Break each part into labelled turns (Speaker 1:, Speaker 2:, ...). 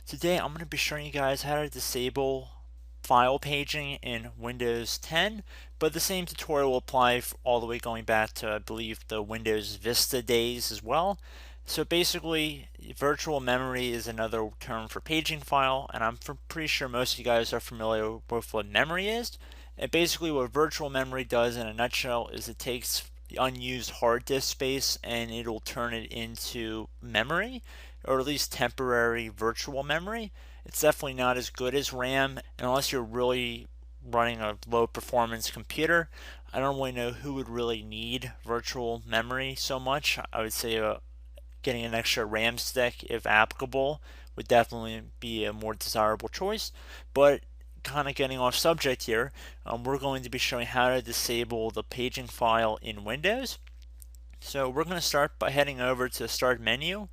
Speaker 1: Today I'm going to be showing you guys how to disable file paging in Windows 10, but the same tutorial will apply all the way going back to, I believe, the Windows Vista days as well. So basically, virtual memory is another term for paging file, and I'm pretty sure most of you guys are familiar with what memory is. And basically what virtual memory does in a nutshell is it takes the unused hard disk space and it'll turn it into memory, or at least temporary virtual memory. It's definitely not as good as RAM unless you're really running a low performance computer. I don't really know who would really need virtual memory so much. I would say getting an extra RAM stick, if applicable, would definitely be a more desirable choice. But kind of getting off subject here, we're going to be showing how to disable the paging file in Windows. So we're going to start by heading over to the Start menu,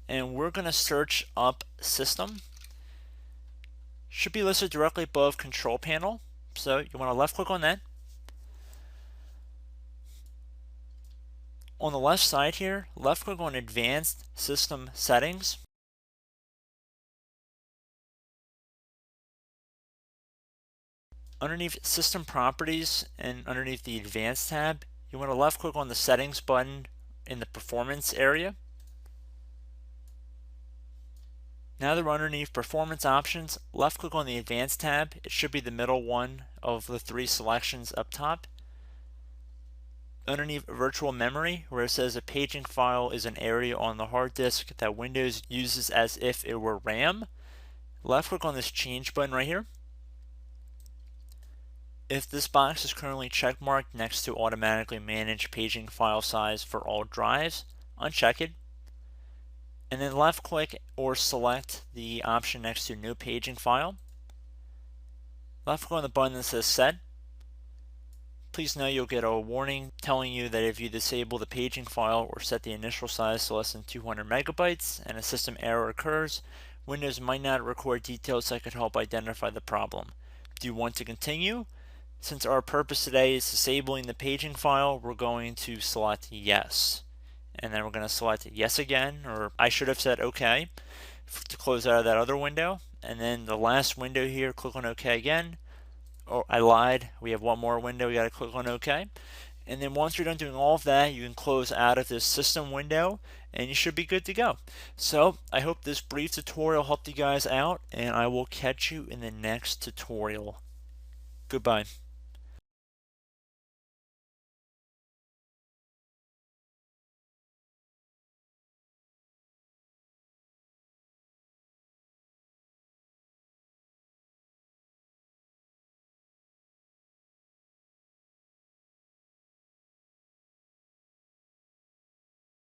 Speaker 1: and we're going to search up System. Should be listed directly above Control Panel. So you want to left click on that. On the left side here, left click on Advanced System Settings. Underneath System Properties and underneath the Advanced tab, you want to left click on the Settings button in the Performance area. Now that we're underneath Performance Options, left click on the Advanced tab. It should be the middle one of the three selections up top. Underneath Virtual Memory, where it says a paging file is an area on the hard disk that Windows uses as if it were RAM, left click on this Change button right here. If this box is currently checkmarked next to Automatically Manage Paging File Size for all drives, uncheck it. And then left click or select the option next to New Paging File. Left click on the button that says Set. Please know you'll get a warning telling you that if you disable the paging file or set the initial size to less than 200 megabytes and a system error occurs, Windows might not record details that could help identify the problem. Do you want to continue? Since our purpose today is disabling the paging file, we're going to select Yes. And then we're going to select Yes again, or I should have said OK to close out of that other window. And then the last window here, click on OK again. Oh, I lied. We have one more window. We got to click on OK. And then once you're done doing all of that, you can close out of this system window and you should be good to go. So I hope this brief tutorial helped you guys out, and I will catch you in the next tutorial. Goodbye.